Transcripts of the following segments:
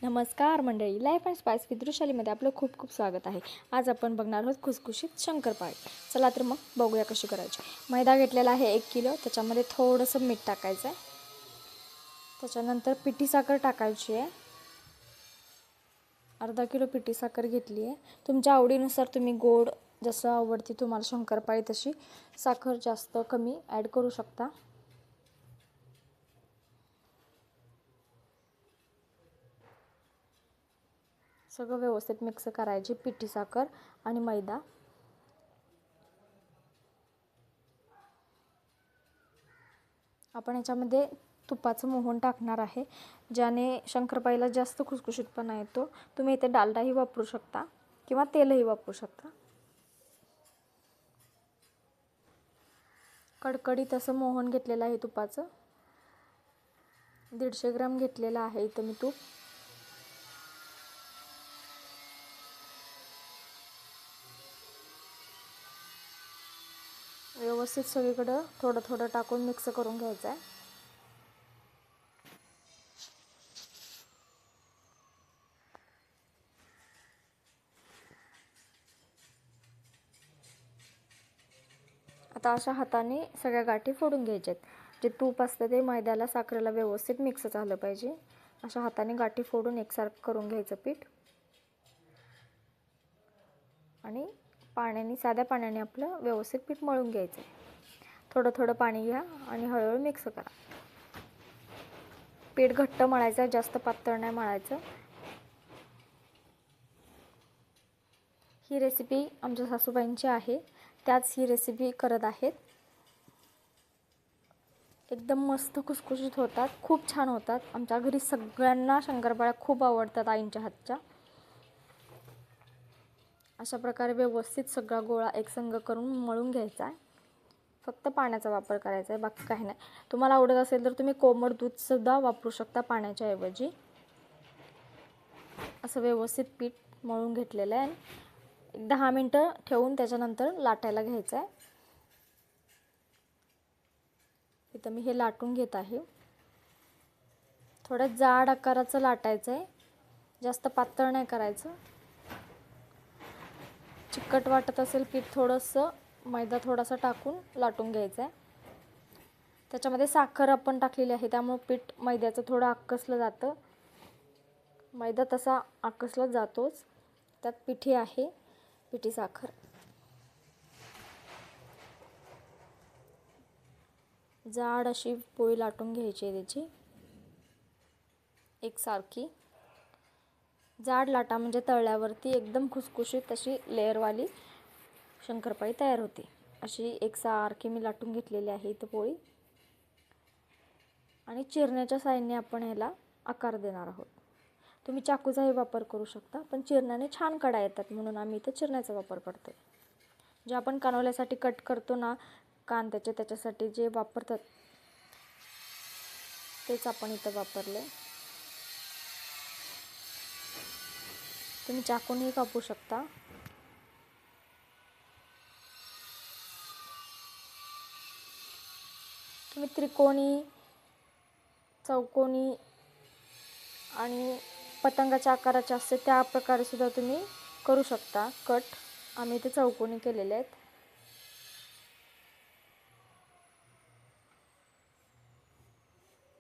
नमस्कार मंडळी, life and spice with वृषालीमध्ये आपलं खूप खूप स्वागत आहे. आज आपण बघणार आहोत खुसखुशीत शंकरपाळी. चला तर मग बघूया कशी करायची. मैदा घेतलेला आहे 1 किलो. त्याच्यामध्ये थोडंसं मीठ टाकायचं आहे. त्याच्यानंतर पिठी साखर टाकायची आहे. अर्धा किलो पिठी साखर घेतली आहे. तुमच्या आवडीनुसार तुम्ही गोड जसं आवडते तुम्हाला शंकरपाळी तशी साखर जास्त कमी ॲड करू शकता. सगळं व्यवस्थित मिक्स करायची पिठी साखर आणि मैदा. आपण याच्यामध्ये तुपाचं मोहन टाकणार आहे, ज्याने शंकरपाळीला जास्त खुसखुशीतपणा येतो. तुम्ही इथे डालडाही वापरू शकता किंवा तेलही वापरू शकता. कडकडीत असं मोहन घेतलेलं आहे तुपाचं. 150 ग्रॅम घेतलेलं आहे इथं मी तूप. व्यवस्थित सगळीकडं थोडं थोडं टाकून मिक्स करून घ्यायचं आहे. आता अशा हाताने सगळ्या गाठी फोडून घ्यायच्यात. जे तूप असतं ते मैद्याला साखरेला व्यवस्थित मिक्स झालं पाहिजे. अशा हाताने गाठी फोडून एकसारखं करून घ्यायचं पीठ. आणि पाण्याने, साध्या पाण्याने आपलं व्यवस्थित पीठ मळून घ्यायचं. थोडं थोडं पाणी घ्या आणि हळूहळू मिक्स करा. पीठ घट्ट मळायचं, जास्त पातळ नाही मळायचं. ही रेसिपी आमच्या सासूबाईंची आहे, त्याच ही रेसिपी करत आहेत. एकदम मस्त खुसखुशीत होतात, खूप छान होतात. आमच्या घरी सगळ्यांना शंकरपाळ्या खूप आवडतात आईंच्या हातच्या. अशा प्रकारे व्यवस्थित सगळा गोळा एकसंग करून मळून घ्यायचा आहे. फक्त पाण्याचा वापर करायचा आहे, बाकी काही नाही. तुम्हाला आवडत असेल तर तुम्ही कोमट दूधसुद्धा वापरू शकता पाण्याच्या ऐवजी. असं व्यवस्थित पीठ मळून घेतलेलं आहे. 10 मिनटं ठेवून त्याच्यानंतर लाटायला घ्यायचं आहे. इथं मी हे लाटून घेत आहे. थोडं जाड आकाराचं लाटायचं आहे, जास्त पातळ नाही करायचं. चिकट वाटत असेल पीठ थोडंसं मैदा थोडासा टाकून लाटून घ्यायचं आहे. त्याच्यामध्ये साखर आपण टाकलेली आहे, त्यामुळे पीठ मैद्याचं थोडं आकसलं जातं. मैदा तसा आकसला जातोच. त्यात पिठी आहे, पिठी साखर. जाड अशी पोळी लाटून घ्यायची आहे त्याची एकसारखी. जाड लाटा म्हणजे तळल्यावरती एकदम खुसखुशीत अशी लेअरवाली शंकरपाळी तयार होते. अशी एकसारखी मी लाटून घेतलेली आहे इथं पोळी. आणि चिरण्याच्या साहाय्याने आपण ह्याला आकार देणार आहोत. तुम्ही चाकूचाही वापर करू शकता, पण चिरण्याने छान कडा येतात म्हणून आम्ही इथं चिरण्याचा वापर करतो. जे आपण कानोल्यासाठी कट करतो ना कांद्याचे, त्याच्यासाठी जे वापरतात तेच आपण इथं वापरले. तुम्ही चाकूनही कापू शकता. तुम्ही त्रिकोणी, चौकोनी आणि पतंगाच्या आकाराचे असते त्या प्रकारे सुद्धा तुम्ही करू शकता कट. आम्ही इथे चौकोनी केलेले आहेत.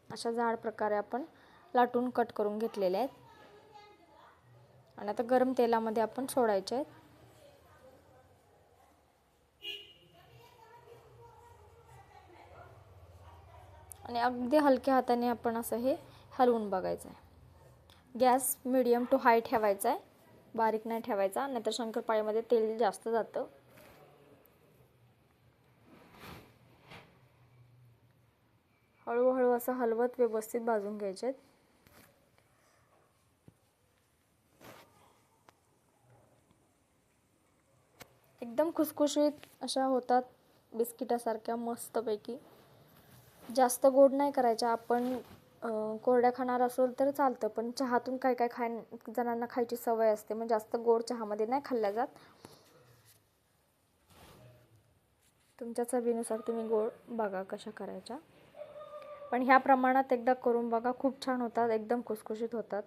अशा जाड प्रकारे आपण लाटून कट करून घेतलेले आहेत. आणि आता गरम तेलामध्ये आपण सोडायचे आहेत. आणि अगदी हलक्या हाताने आपण असं हे हलवून बघायचं आहे. गॅस मीडियम टू हाय ठेवायचा आहे, बारीक नाही ठेवायचा, नाहीतर शंकरपाळीमध्ये तेल जास्त जातं. हळूहळू असं हलवत व्यवस्थित भाजून घ्यायचे. एकदम खुसखुशीत अशा होतात, बिस्किटासारख्या मस्तपैकी. जास्त गोड नाही करायच्या. आपण कोरड्या खाणार असेल तर चालतं, पण चहातून काय जणांना खायची सवय असते, मग जास्त गोड चहामध्ये नाही खाल्ल्या जात. तुमच्या चवीनुसार तुम्ही गोड बघा कशा करायच्या. पण ह्या प्रमाणात एकदा करून बघा, खूप छान होतात, एकदम खुसखुशीत होतात.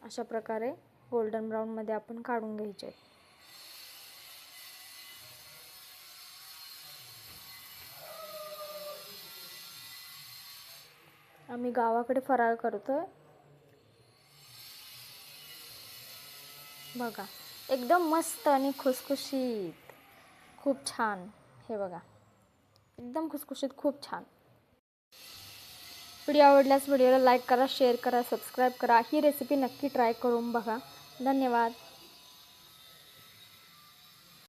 अशा प्रकारे गोल्डन ब्राऊनमध्ये आपण काढून घ्यायचे. आम्ही गावाकडे फराळ करतोय. बघा एकदम मस्त आणि खुसखुशीत, खूप छान. हे बघा एकदम खुसखुशीत, खूप छान. व्हिडिओ आवडल्यास व्हिडिओला लाईक करा, शेअर करा, सबस्क्राईब करा. ही रेसिपी नक्की ट्राय करून बघा. धन्यवाद.